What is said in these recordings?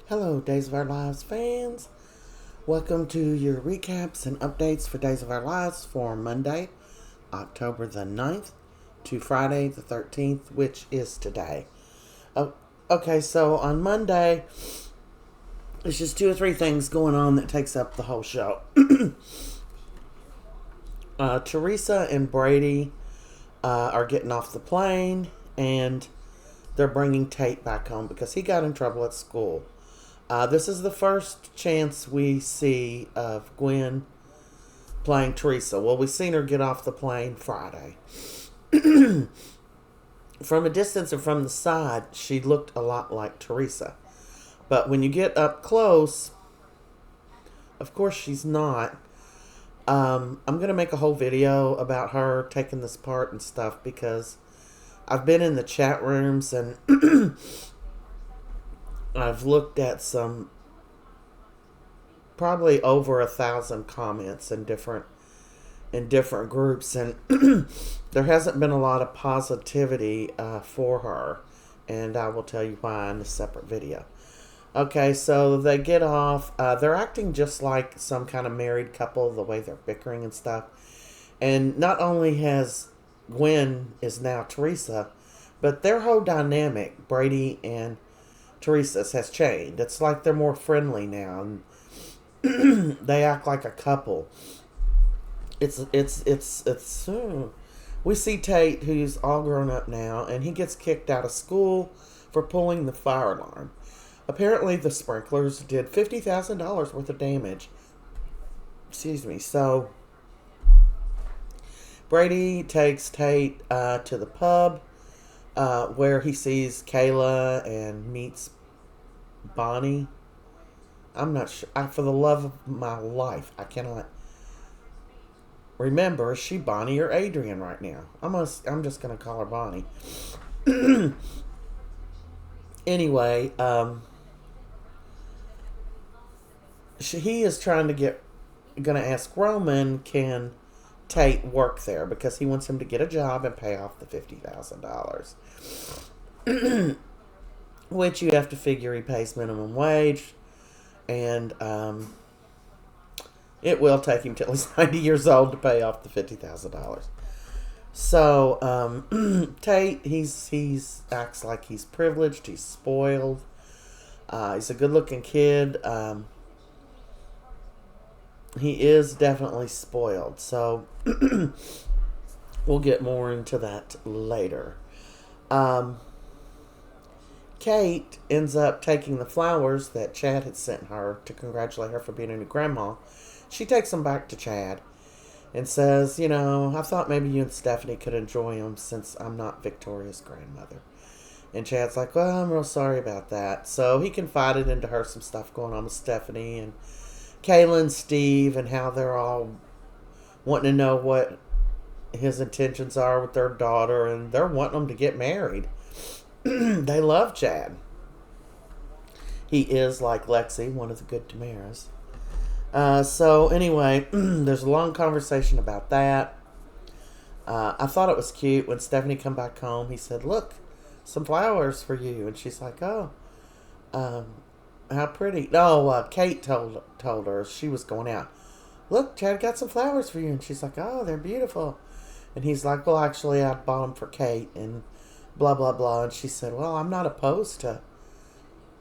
Hello, Days of Our Lives fans. Welcome to your recaps and updates for Days of Our Lives for Monday, October the 9th to Friday the 13th, which is today. Oh, okay, so on Monday, there's just two or three things going on that takes up the whole show. Teresa and Brady are getting off the plane, and they're bringing Tate back home because he got in trouble at school. This is the first chance we see of Gwen playing Teresa. Well, we've seen her get off the plane Friday. From a distance and from the side, she looked a lot like Teresa. But when you get up close, of course she's not. I'm going to make a whole video about her taking this part and stuff because I've been in the chat rooms and I've looked at probably over 1,000 comments in different groups, and there hasn't been a lot of positivity for her, and I will tell you why in a separate video. Okay, so they get off. They're acting just like some kind of married couple, the way they're bickering and stuff. And not only has Gwen is now Teresa, but their whole dynamic, Brady and Teresa's, has changed. It's like they're more friendly now, and they act like a couple. We see Tate, who's all grown up now, and he gets kicked out of school for pulling the fire alarm. Apparently, the sprinklers did $50,000 worth of damage. Excuse me. So Brady takes Tate to the pub, where he sees Kayla and meets Bonnie. I'm not sure. For the love of my life, I cannot remember. Is she Bonnie or Adrian right now? I'm just going to call her Bonnie. Anyway, he is going to ask Roman, can Tate work there, because he wants him to get a job and pay off the $50,000. Which you have to figure he pays minimum wage, and it will take him till he's 90 years old to pay off the $50,000. So Tate, he's acts like he's privileged, he's spoiled. He's a good-looking kid. He is definitely spoiled. So we'll get more into that later. Kate ends up taking the flowers that Chad had sent her to congratulate her for being a new grandma. She takes them back to Chad and says, I thought maybe you and Stephanie could enjoy them since I'm not Victoria's grandmother. And Chad's like, well, I'm real sorry about that. So he confided into her some stuff going on with Stephanie and Kayla and Steve, and how they're all wanting to know what his intentions are with their daughter, and they're wanting them to get married. They love Chad. He is, like Lexi, one of the good Tamaras. So anyway, there's a long conversation about that. I thought it was cute when Stephanie come back home. He said, look, some flowers for you. And she's like, oh, how pretty. No, Kate told her she was going out. Look, Chad got some flowers for you. And she's like, oh, they're beautiful. And he's like, well, actually, I bought them for Kate and blah, blah, blah. And she said, well, I'm not opposed to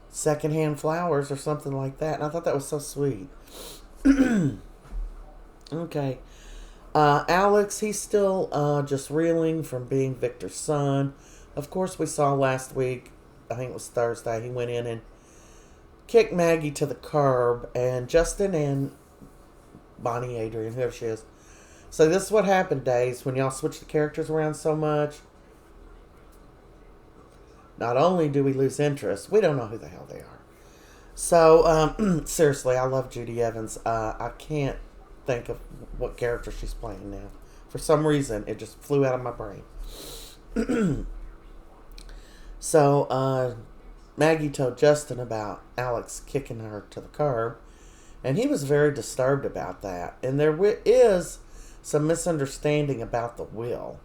secondhand flowers or something like that. And I thought that was so sweet. Okay. Alex, he's still just reeling from being Victor's son. Of course, we saw last week, I think it was Thursday, he went in and kicked Maggie to the curb, and Justin and Bonnie, Adrian, whoever she is. So this is what happened, Days, when y'all switch the characters around so much. Not only do we lose interest, we don't know who the hell they are. So, seriously, I love Judy Evans. I can't think of what character she's playing now. For some reason, it just flew out of my brain. So, Maggie told Justin about Alex kicking her to the curb, and he was very disturbed about that. And there is some misunderstanding about the will.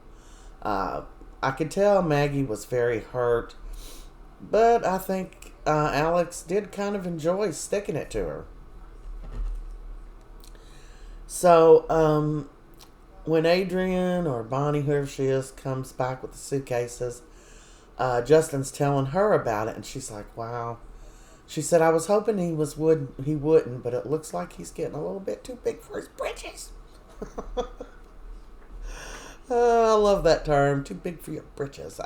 I could tell Maggie was very hurt, but I think Alex did kind of enjoy sticking it to her. So, when Adrian or Bonnie, whoever she is, comes back with the suitcases, Justin's telling her about it, and she's like, "Wow." She said, "I was hoping he wouldn't, but it looks like he's getting a little bit too big for his britches." I love that term, "too big for your britches."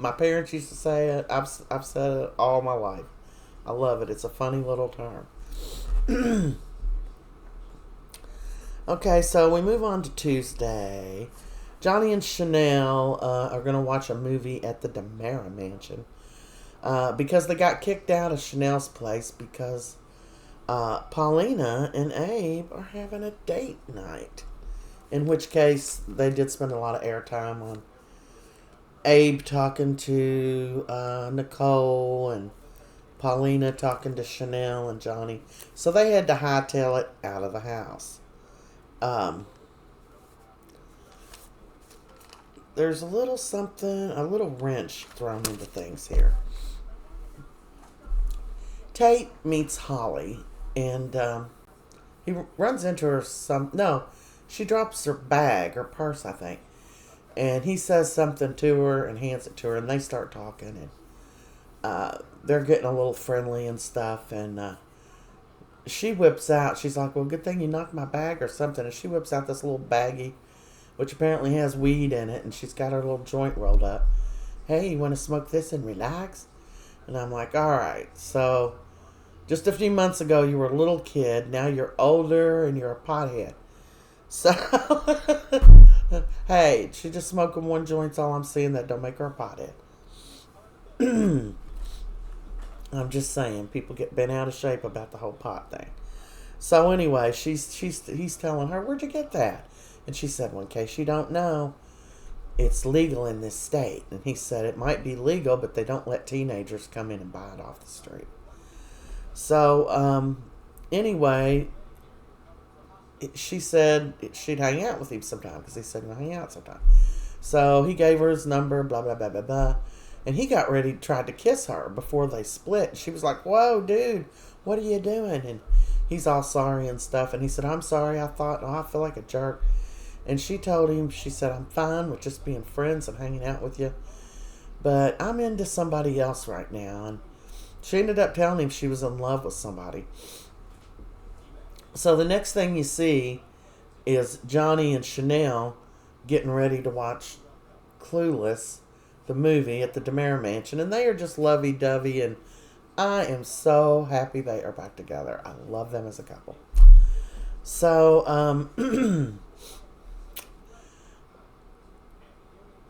My parents used to say it. I've said it all my life. I love it. It's a funny little term. Okay, so we move on to Tuesday. Johnny and Chanel are going to watch a movie at the DeMera Mansion because they got kicked out of Chanel's place because Paulina and Abe are having a date night. In which case, they did spend a lot of airtime on Abe talking to Nicole and Paulina talking to Chanel and Johnny. So they had to hightail it out of the house. There's a little wrench thrown into things here. Tate meets Holly, and he runs into her she drops her bag, her purse, I think. And he says something to her and hands it to her, and they start talking, and they're getting a little friendly and stuff, and she whips out, she's like, "Well, good thing you knocked my bag," or something, and she whips out this little baggie, which apparently has weed in it, and she's got her little joint rolled up. "Hey, you want to smoke this and relax?" And I'm like, all right, so just a few months ago you were a little kid, now you're older and you're a pothead. So, hey, she just smoking one joint's all I'm seeing. That don't make her a pothead. I'm just saying, people get bent out of shape about the whole pot thing. So anyway, he's telling her, "Where'd you get that?" And she said, "Well, in case you don't know, it's legal in this state." And he said, "It might be legal, but they don't let teenagers come in and buy it off the street." So anyway, she said she'd hang out with him sometime because he said he'll hang out sometime. So he gave her his number, blah, blah, blah, blah, blah. And he got ready to try to kiss her before they split. She was like, "Whoa, dude, what are you doing?" And he's all sorry and stuff. And he said, "I'm sorry. I feel like a jerk." And she told him, she said, "I'm fine with just being friends and hanging out with you, but I'm into somebody else right now." And she ended up telling him she was in love with somebody. So the next thing you see is Johnny and Chanel getting ready to watch Clueless, the movie, at the DeMera Mansion. And they are just lovey-dovey, and I am so happy they are back together. I love them as a couple. So,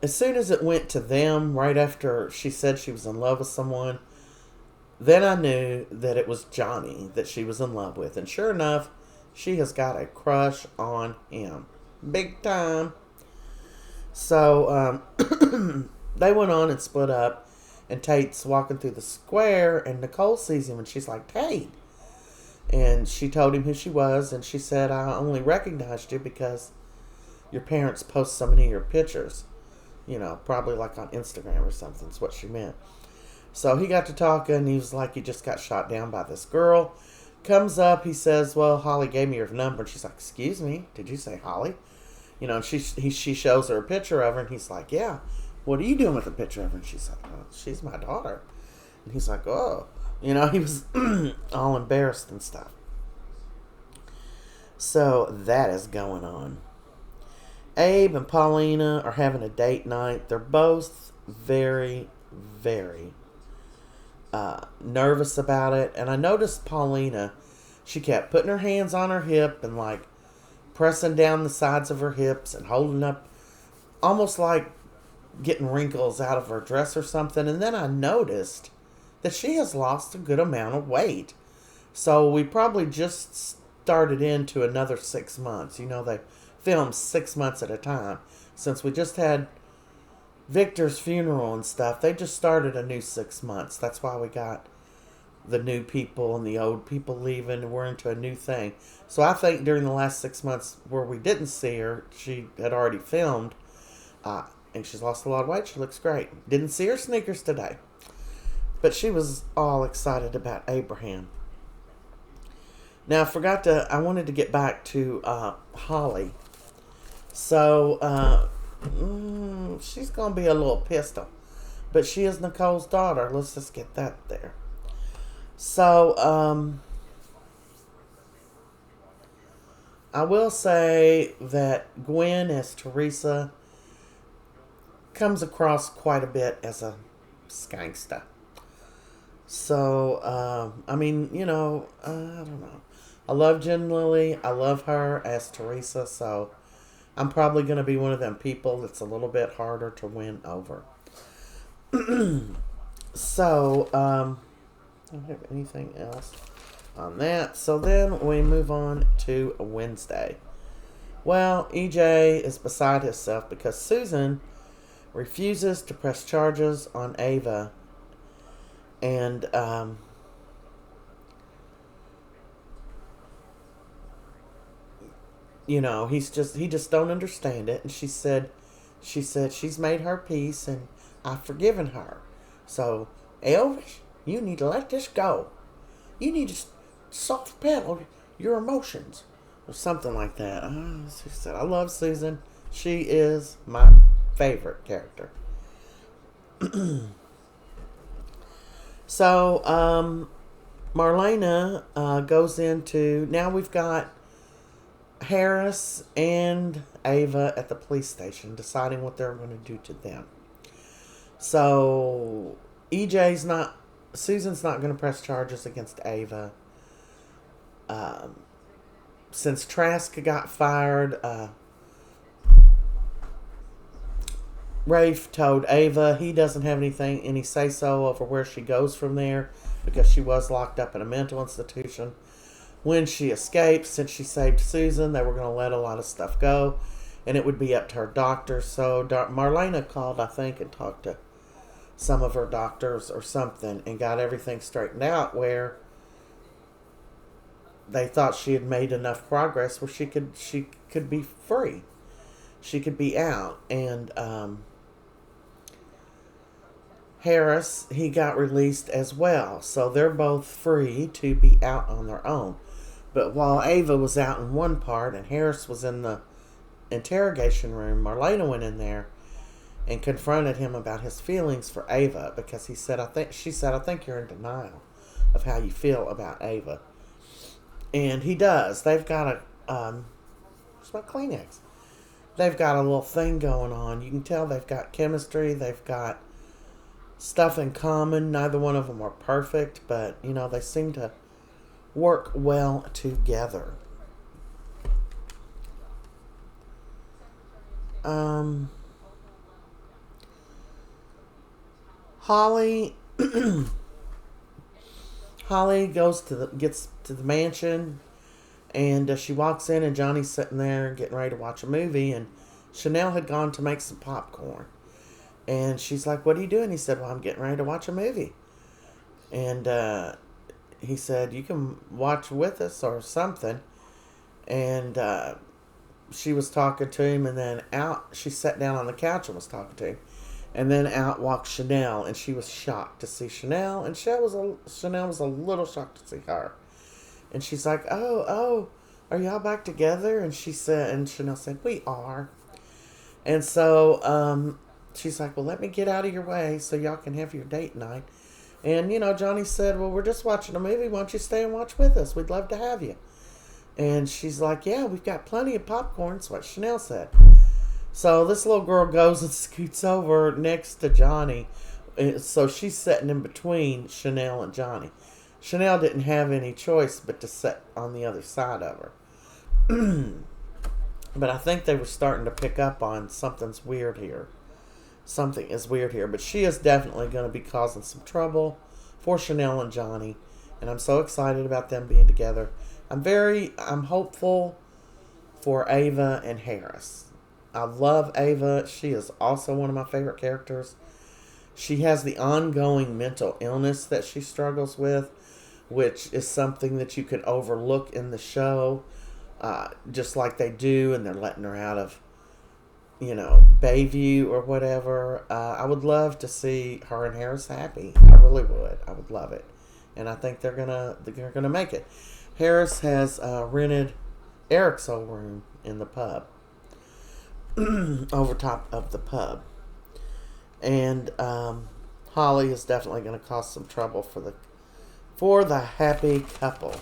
as soon as it went to them, right after she said she was in love with someone, then I knew that it was Johnny that she was in love with. And sure enough, she has got a crush on him. Big time. So, they went on and split up. And Tate's walking through the square, and Nicole sees him, and she's like, "Tate." And she told him who she was, and she said, "I only recognized you because your parents post so many of your pictures. You know, probably like on Instagram or something," is what she meant. So he got to talking. He was like, he just got shot down by this girl. Comes up, he says, "Well, Holly gave me your number." And she's like, "Excuse me, did you say Holly?" You know, and she shows her a picture of her, and he's like, "Yeah, what are you doing with a picture of her?" And she's like, "Oh, she's my daughter." And he's like, "Oh." You know, he was all embarrassed and stuff. So that is going on. Abe and Paulina are having a date night. They're both very, very nervous about it. And I noticed Paulina, she kept putting her hands on her hip and like pressing down the sides of her hips and holding up, almost like getting wrinkles out of her dress or something. And then I noticed that she has lost a good amount of weight. So we probably just started into another 6 months. You know, they film 6 months at a time. Since we just had Victor's funeral and stuff, they just started a new 6 months. That's why we got the new people and the old people leaving, and we're into a new thing. So I think during the last 6 months where we didn't see her, she had already filmed, and she's lost a lot of weight. She looks great. Didn't see her sneakers today. But she was all excited about Abraham. Now, I wanted to get back to Holly. So, she's going to be a little pistol. But she is Nicole's daughter. Let's just get that there. So, I will say that Gwen as Teresa comes across quite a bit as a skankster. So, I mean, I don't know. I love Jen Lilly. I love her as Teresa. So, I'm probably going to be one of them people that's a little bit harder to win over. So, I don't have anything else on that. So then we move on to Wednesday. Well, EJ is beside himself because Susan refuses to press charges on Ava. And, he just don't understand it. And she said she's made her peace and I've forgiven her. So, Elvis, you need to let this go. You need to soft pedal your emotions. Or something like that. She said, I love Susan. She is my favorite character. So, Marlena goes into... Now we've got Harris and Ava at the police station deciding what they're going to do to them. So, Susan's not going to press charges against Ava. Since Trask got fired, Rafe told Ava he doesn't have any say-so over where she goes from there because she was locked up in a mental institution. When she escaped, since she saved Susan, they were going to let a lot of stuff go, and it would be up to her doctor. So Marlena called, I think, and talked to some of her doctors or something and got everything straightened out where they thought she had made enough progress where she could be free. She could be out. And Harris, he got released as well. So they're both free to be out on their own. But while Ava was out in one part and Harris was in the interrogation room, Marlena went in there and confronted him about his feelings for Ava because she said, I think you're in denial of how you feel about Ava. And he does. They've got where's my Kleenex? They've got a little thing going on. You can tell they've got chemistry. They've got stuff in common. Neither one of them are perfect, but, they seem to work well together. Holly gets to the mansion, and she walks in, and Johnny's sitting there getting ready to watch a movie, and Chanel had gone to make some popcorn. And she's like, what are you doing? He said, well, I'm getting ready to watch a movie. And he said, you can watch with us or something. And she was talking to him, and then she sat down on the couch and was talking to him. And then out walked Chanel, and she was shocked to see Chanel, and Chanel was a little shocked to see her. And she's like, oh, are y'all back together? And Chanel said, we are. And so she's like, well, let me get out of your way so y'all can have your date night. And, Johnny said, well, we're just watching a movie. Why don't you stay and watch with us? We'd love to have you. And she's like, yeah, we've got plenty of popcorn. That's what Chanel said. So this little girl goes and scoots over next to Johnny. So she's sitting in between Chanel and Johnny. Chanel didn't have any choice but to sit on the other side of her. But I think they were starting to pick up on something's weird here. Something is weird here. But she is definitely going to be causing some trouble for Chanel and Johnny. And I'm so excited about them being together. I'm hopeful for Ava and Harris. I love Ava. She is also one of my favorite characters. She has the ongoing mental illness that she struggles with, which is something that you can overlook in the show, just like they do, and they're letting her out of Bayview or whatever. I would love to see her and Harris happy. I really would. I would love it, and I think they're gonna make it. Harris has rented Eric's old room in the pub, over top of the pub, and Holly is definitely going to cause some trouble for the happy couple.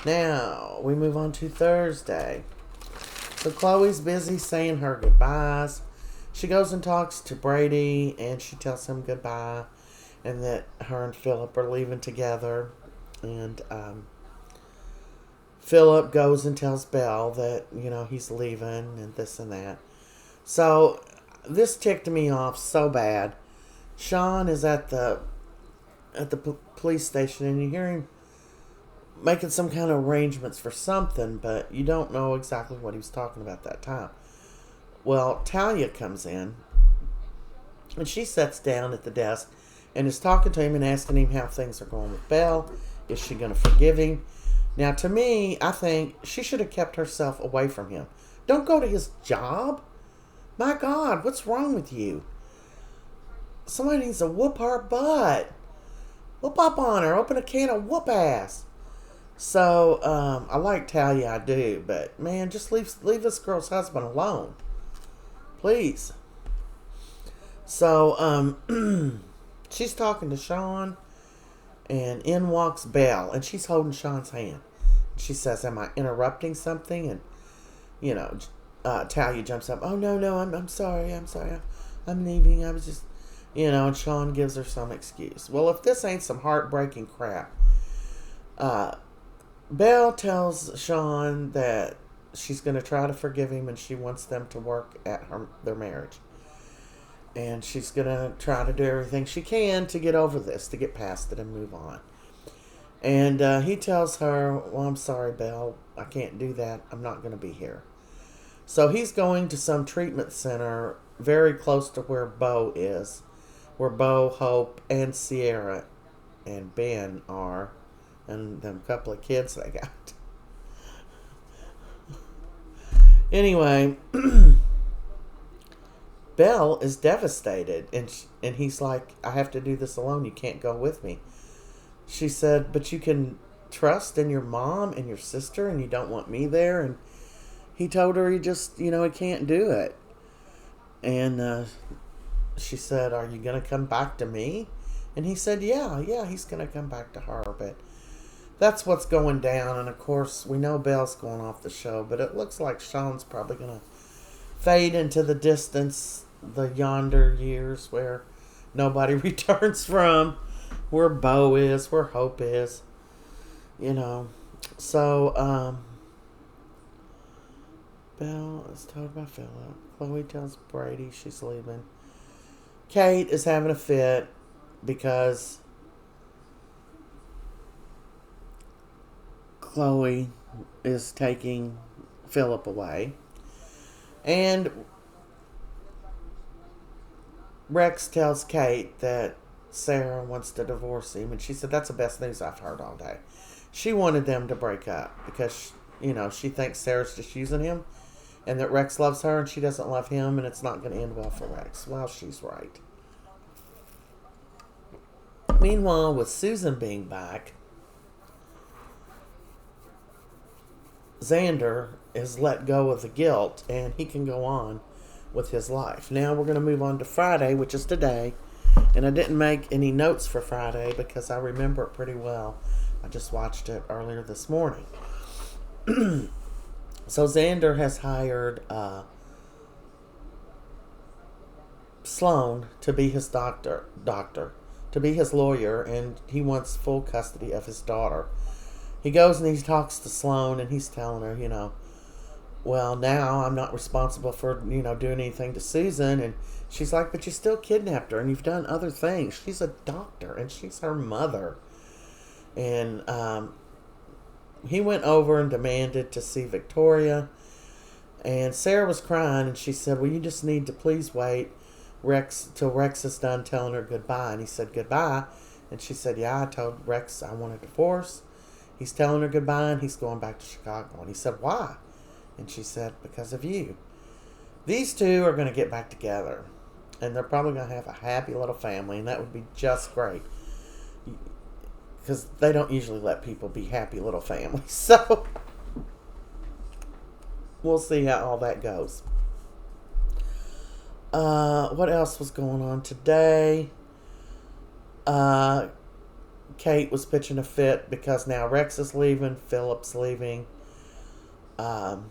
Now we move on to Thursday. So Chloe's busy saying her goodbyes. She goes and talks to Brady, and she tells him goodbye, and that her and Philip are leaving together. And Philip goes and tells Belle that he's leaving and this and that. So this ticked me off so bad. Sean is at the police station, and you hear him making some kind of arrangements for something, but you don't know exactly what he was talking about that time. Well, Talia comes in, and she sits down at the desk and is talking to him and asking him how things are going with Belle. Is she going to forgive him? Now, to me, I think she should have kept herself away from him. Don't go to his job. My God, what's wrong with you? Somebody needs to whoop her butt. Whoop up on her. Open a can of whoop ass. So, I like Talia, I do. But, man, just leave this girl's husband alone. Please. So, she's talking to Sean. And in walks Belle. And she's holding Sean's hand. She says, am I interrupting something? And, Talia jumps up. Oh, no, I'm sorry. I'm leaving. I was just, and Sean gives her some excuse. Well, if this ain't some heartbreaking crap, Belle tells Sean that she's going to try to forgive him and she wants them to work at their marriage. And she's going to try to do everything she can to get over this, to get past it and move on. And he tells her, well, I'm sorry, Belle. I can't do that. I'm not going to be here. So he's going to some treatment center very close to where Bo is. Where Bo, Hope, and Sierra and Ben are. And them couple of kids they got. Anyway, Belle is devastated. And he's like, I have to do this alone. You can't go with me. She said, but you can trust in your mom and your sister and you don't want me there. And he told her he just, he can't do it. And she said, are you going to come back to me? And he said, yeah, he's going to come back to her. But that's what's going down. And, of course, we know Belle's going off the show. But it looks like Sean's probably going to fade into the distance, the yonder years where nobody returns from, where Bo is, where Hope is. So, Belle is told by Philip. Chloe tells Brady she's leaving. Kate is having a fit because Chloe is taking Philip away. And Rex tells Kate that Sarah wants to divorce him. And she said, that's the best news I've heard all day. She wanted them to break up because, she thinks Sarah's just using him. And that Rex loves her and she doesn't love him. And it's not going to end well for Rex. Well, she's right. Meanwhile, with Susan being back, Xander is let go of the guilt and he can go on with his life. Now we're going to move on to Friday, which is today. And I didn't make any notes for Friday because I remember it pretty well. I just watched it earlier this morning. So Xander has hired Sloan to be his doctor, to be his lawyer, and he wants full custody of his daughter. He goes and he talks to Sloan, and he's telling her, well, now I'm not responsible for, doing anything to Susan. And she's like, but you still kidnapped her, and you've done other things. She's a doctor, and she's her mother. And he went over and demanded to see Victoria. And Sarah was crying, and she said, well, you just need to please wait till Rex is done telling her goodbye. And he said, goodbye. And she said, yeah, I told Rex I want a divorce. He's telling her goodbye, and he's going back to Chicago. And he said, why? And she said, because of you. These two are going to get back together, and they're probably going to have a happy little family, and that would be just great. Because they don't usually let people be happy little families. So we'll see how all that goes. What else was going on today? Kate was pitching a fit because now Rex is leaving, Philip's leaving. Oh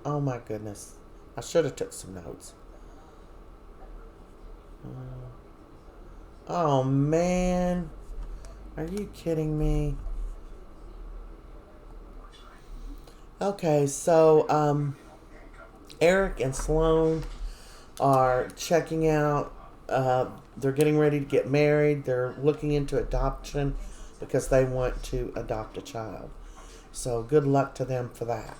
my goodness. I should have took some notes. Oh man. Are you kidding me? Okay, so Eric and Sloane are checking out. They're getting ready to get married. They're looking into adoption because they want to adopt a child. So good luck to them for that.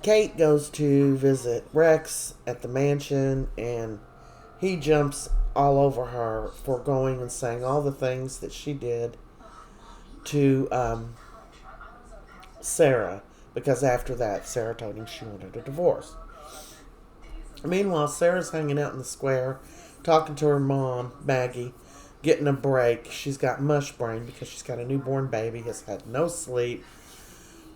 Kate goes to visit Rex at the mansion, and he jumps all over her for going and saying all the things that she did to Sarah, because after that, Sarah told him she wanted a divorce. Meanwhile, Sarah's hanging out in the square, talking to her mom, Maggie, getting a break. She's got mush brain because she's got a newborn baby, has had no sleep.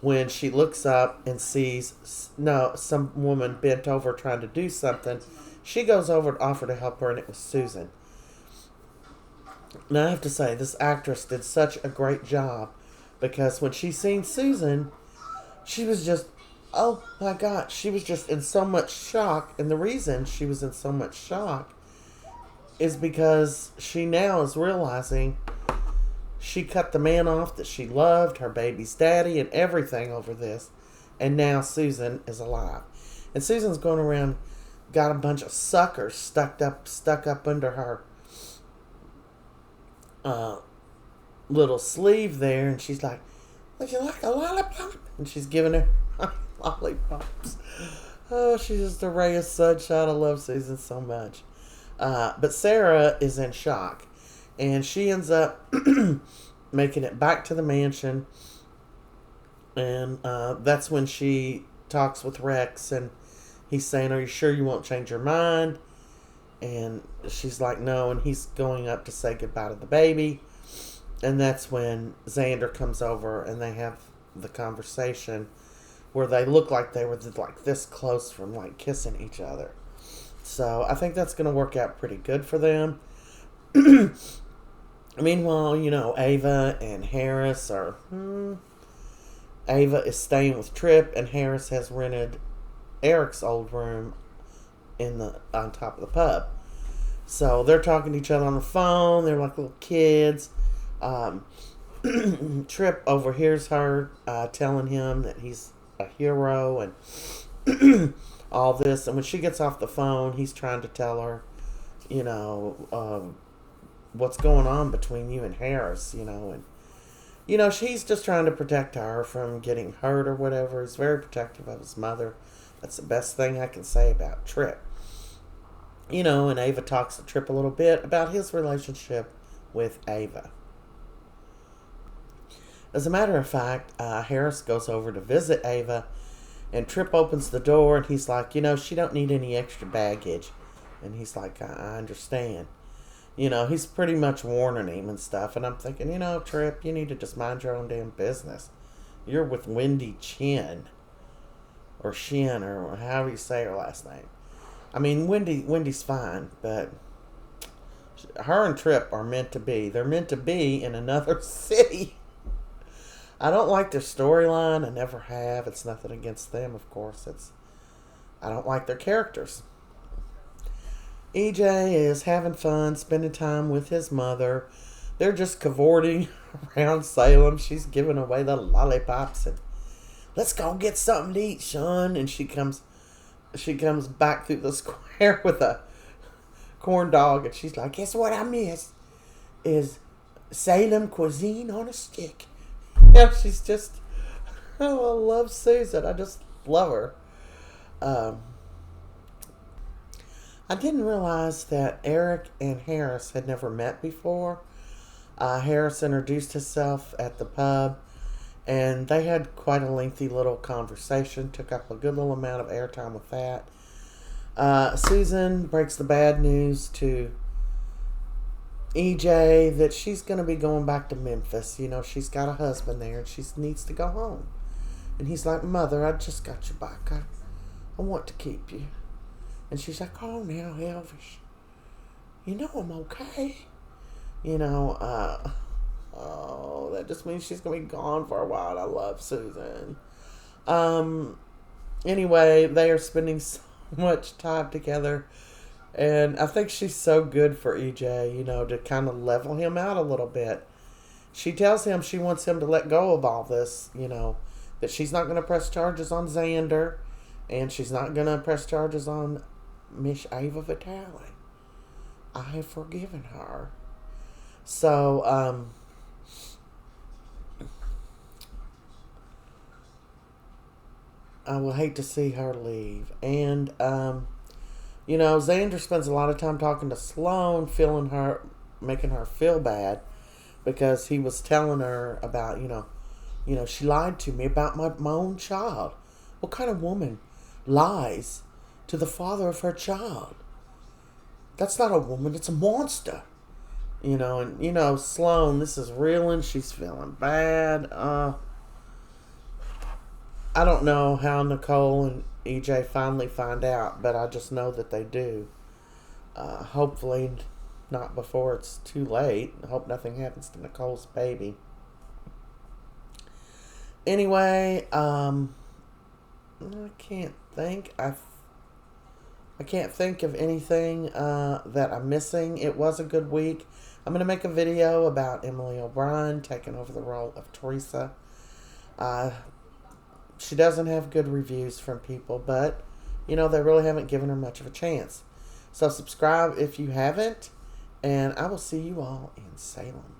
When she looks up and sees some woman bent over trying to do something, she goes over to offer to help her, and it was Susan. Now I have to say, this actress did such a great job, because when she seen Susan, she was just, oh my God, she was just in so much shock. And the reason she was in so much shock is because she now is realizing she cut the man off that she loved, her baby's daddy, and everything over this. And now Susan is alive. And Susan's going around, got a bunch of suckers stuck up under her little sleeve there. And she's like, would you like a lollipop? And she's giving her lollipops. Oh, she's just a ray of sunshine. I love Susan so much. But Sarah is in shock. And she ends up making it back to the mansion. And that's when she talks with Rex. And he's saying, are you sure you won't change your mind? And she's like, no. And he's going up to say goodbye to the baby. And that's when Xander comes over and they have the conversation where they look like they were like this close from like kissing each other. So I think that's going to work out pretty good for them. Meanwhile, Ava and Harris are... Ava is staying with Tripp, and Harris has rented Eric's old room on top of the pub. So they're talking to each other on the phone. They're like little kids. Tripp overhears her telling him that he's a hero and all this. And when she gets off the phone, he's trying to tell her, what's going on between you and Harris, and she's just trying to protect her from getting hurt or whatever. He's very protective of his mother. That's the best thing I can say about Tripp. And Ava talks to Tripp a little bit about his relationship with Ava. As a matter of fact, Harris goes over to visit Ava, and Tripp opens the door, and he's like, she don't need any extra baggage. And he's like, I understand. He's pretty much warning him and stuff. And I'm thinking, Tripp, you need to just mind your own damn business. You're with Wendy Chin. Or Shin, or however you say her last name. I mean, Wendy's fine, but her and Tripp are meant to be. They're meant to be in another city. I don't like their storyline. I never have. It's nothing against them, of course. I don't like their characters. EJ is having fun, spending time with his mother. They're just cavorting around Salem. She's giving away the lollipops and, let's go get something to eat, Sean. And she comes back through the square with a corn dog, and she's like, guess what I miss is Salem cuisine on a stick. Yeah, she's just, I love Susan. I just love her. I didn't realize that Eric and Harris had never met before. Harris introduced himself at the pub, And they had quite a lengthy little conversation, took up a good little amount of airtime with that. Susan breaks the bad news to EJ that she's going to be going back to Memphis. She's got a husband there and she needs to go home. And he's like, Mother, I just got you back. I want to keep you. And she's like, oh, now, Elvis, I'm okay. Oh, that just means she's going to be gone for a while. I love Susan. Anyway, they are spending so much time together. And I think she's so good for EJ, to kind of level him out a little bit. She tells him she wants him to let go of all this, that she's not going to press charges on Xander. And she's not going to press charges on Miss Ava Vitale. I have forgiven her. So, I will hate to see her leave. And, Xander spends a lot of time talking to Sloane, making her feel bad because he was telling her about, she lied to me about my own child. What kind of woman lies to the father of her child? That's not a woman, it's a monster. Sloane, this is reeling. She's feeling bad. I don't know how Nicole and EJ finally find out, but I just know that they do. Hopefully not before it's too late. I hope nothing happens to Nicole's baby. Anyway, I can't think. I can't think of anything that I'm missing. It was a good week. I'm going to make a video about Emily O'Brien taking over the role of Teresa. She doesn't have good reviews from people, but, they really haven't given her much of a chance. So subscribe if you haven't, and I will see you all in Salem.